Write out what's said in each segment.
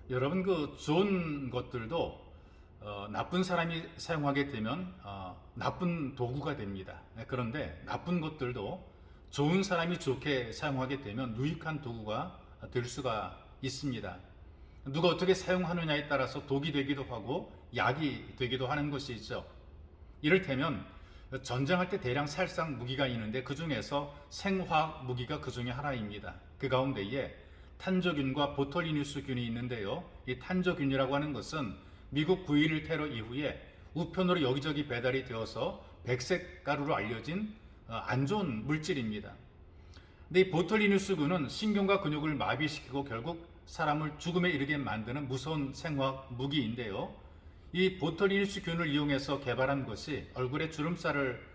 여러분, 그 좋은 것들도 나쁜 사람이 사용하게 되면 나쁜 도구가 됩니다. 그런데 나쁜 것들도 좋은 사람이 좋게 사용하게 되면 유익한 도구가 될 수가 있습니다. 누가 어떻게 사용하느냐에 따라서 독이 되기도 하고 약이 되기도 하는 것이 있죠. 이를테면 전쟁할 때 대량 살상 무기가 있는데 그 중에서 생화학 무기가 그 중에 하나입니다. 그 가운데에 탄저균과 보톨리누스균이 있는데요. 이 탄저균이라고 하는 것은 미국 9.11 테러 이후에 우편으로 여기저기 배달이 되어서 백색 가루로 알려진 안 좋은 물질입니다. 근데 이 보톨리누스균은 신경과 근육을 마비시키고 결국 사람을 죽음에 이르게 만드는 무서운 생화학 무기인데요. 이 보톨리누스균을 이용해서 개발한 것이 얼굴에 주름살을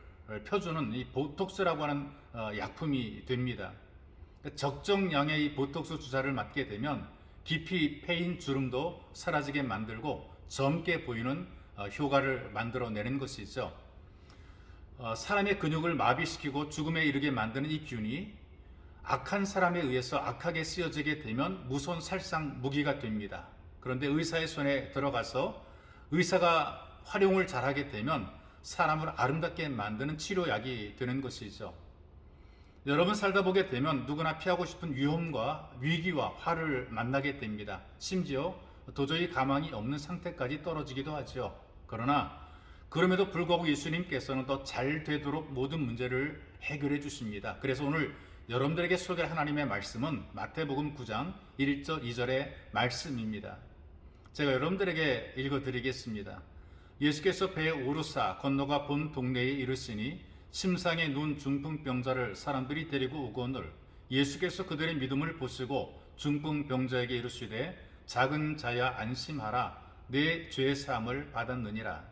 펴주는 이 보톡스라고 하는 약품이 됩니다. 적정량의 이 보톡스 주사를 맞게 되면 깊이 패인 주름도 사라지게 만들고 젊게 보이는 효과를 만들어내는 것이죠. 사람의 근육을 마비시키고 죽음에 이르게 만드는 이 균이 악한 사람에 의해서 악하게 쓰여지게 되면 무서운 살상 무기가 됩니다. 그런데 의사의 손에 들어가서 의사가 활용을 잘하게 되면 사람을 아름답게 만드는 치료약이 되는 것이죠. 여러분, 살다 보게 되면 누구나 피하고 싶은 위험과 위기와 화를 만나게 됩니다. 심지어 도저히 가망이 없는 상태까지 떨어지기도 하죠. 그러나 그럼에도 불구하고 예수님께서는 더 잘 되도록 모든 문제를 해결해 주십니다. 그래서 오늘 여러분들에게 소개할 하나님의 말씀은 마태복음 9장 1절 2절의 말씀입니다. 제가 여러분들에게 읽어드리겠습니다. 예수께서 배에 오르사 건너가 본 동네에 이르시니 침상에 누운 중풍병자를 사람들이 데리고 오거늘 예수께서 그들의 믿음을 보시고 중풍병자에게 이르시되 작은 자야 안심하라 내 죄 사함을 받았느니라.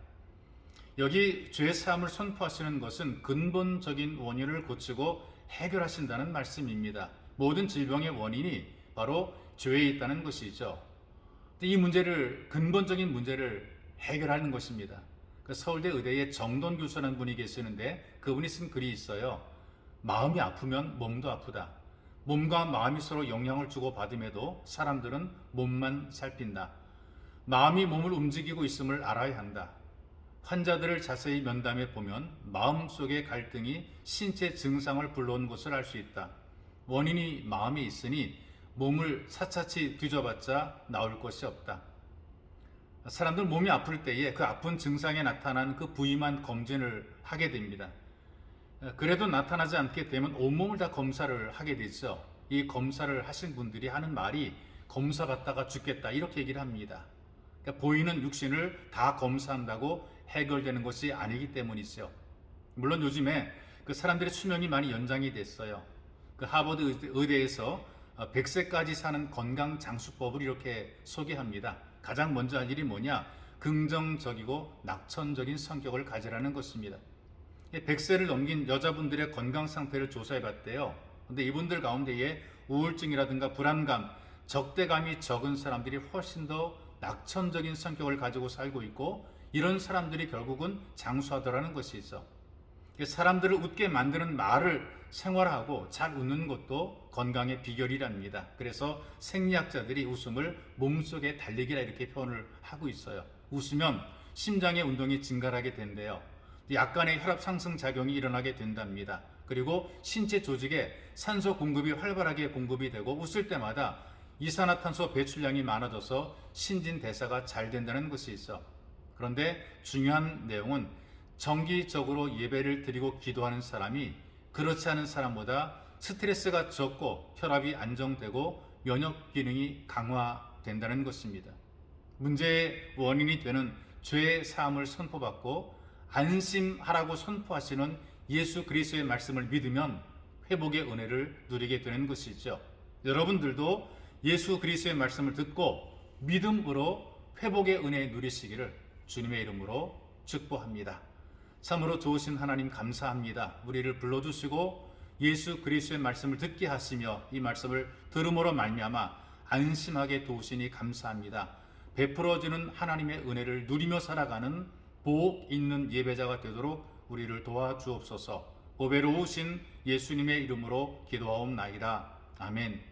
여기 죄 사함을 선포하시는 것은 근본적인 원인을 고치고 해결하신다는 말씀입니다. 모든 질병의 원인이 바로 죄에 있다는 것이죠. 이 문제를, 근본적인 문제를 해결하는 것입니다. 서울대 의대에 정돈 교수라는 분이 계시는데 그분이 쓴 글이 있어요. 마음이 아프면 몸도 아프다. 몸과 마음이 서로 영향을 주고 받음에도 사람들은 몸만 살핀다. 마음이 몸을 움직이고 있음을 알아야 한다. 환자들을 자세히 면담해 보면 마음속의 갈등이 신체 증상을 불러온 것을 알 수 있다. 원인이 마음에 있으니 몸을 사차치 뒤져봤자 나올 것이 없다. 사람들 몸이 아플 때에 그 아픈 증상에 나타나는 그 부위만 검진을 하게 됩니다. 그래도 나타나지 않게 되면 온몸을 다 검사를 하게 되죠. 이 검사를 하신 분들이 하는 말이 검사 받다가 죽겠다 이렇게 얘기를 합니다. 그러니까 보이는 육신을 다 검사한다고 해결되는 것이 아니기 때문이죠. 물론 요즘에 그 사람들의 수명이 많이 연장이 됐어요. 그 하버드 의대에서 100세까지 사는 건강 장수법을 이렇게 소개합니다. 가장 먼저 할 일이 뭐냐? 긍정적이고 낙천적인 성격을 가지라는 것입니다. 100세를 넘긴 여자분들의 건강 상태를 조사해 봤대요. 근데 이분들 가운데에 우울증이라든가 불안감, 적대감이 적은 사람들이 훨씬 더 낙천적인 성격을 가지고 살고 있고 이런 사람들이 결국은 장수하더라는 것이죠. 사람들을 웃게 만드는 말을 생활하고 잘 웃는 것도 건강의 비결이랍니다. 그래서 생리학자들이 웃음을 몸속에 달리기라 이렇게 표현을 하고 있어요. 웃으면 심장의 운동이 증가하게 된대요. 약간의 혈압 상승 작용이 일어나게 된답니다. 그리고 신체 조직에 산소 공급이 활발하게 공급이 되고 웃을 때마다 이산화탄소 배출량이 많아져서 신진대사가 잘 된다는 것이 있어. 그런데 중요한 내용은 정기적으로 예배를 드리고 기도하는 사람이 그렇지 않은 사람보다 스트레스가 적고 혈압이 안정되고 면역 기능이 강화된다는 것입니다. 문제의 원인이 되는 죄의 사함을 선포받고 안심하라고 선포하시는 예수 그리스도의 말씀을 믿으면 회복의 은혜를 누리게 되는 것이죠. 여러분들도 예수 그리스도의 말씀을 듣고 믿음으로 회복의 은혜 누리시기를 주님의 이름으로 축복합니다. 참으로 좋으신 하나님 감사합니다. 우리를 불러주시고 예수 그리스도의 말씀을 듣게 하시며 이 말씀을 들음으로 말미암아 안심하게 도우시니 감사합니다. 베풀어지는 하나님의 은혜를 누리며 살아가는 복 있는 예배자가 되도록 우리를 도와주옵소서. 보배로우신 예수님의 이름으로 기도하옵나이다. 아멘.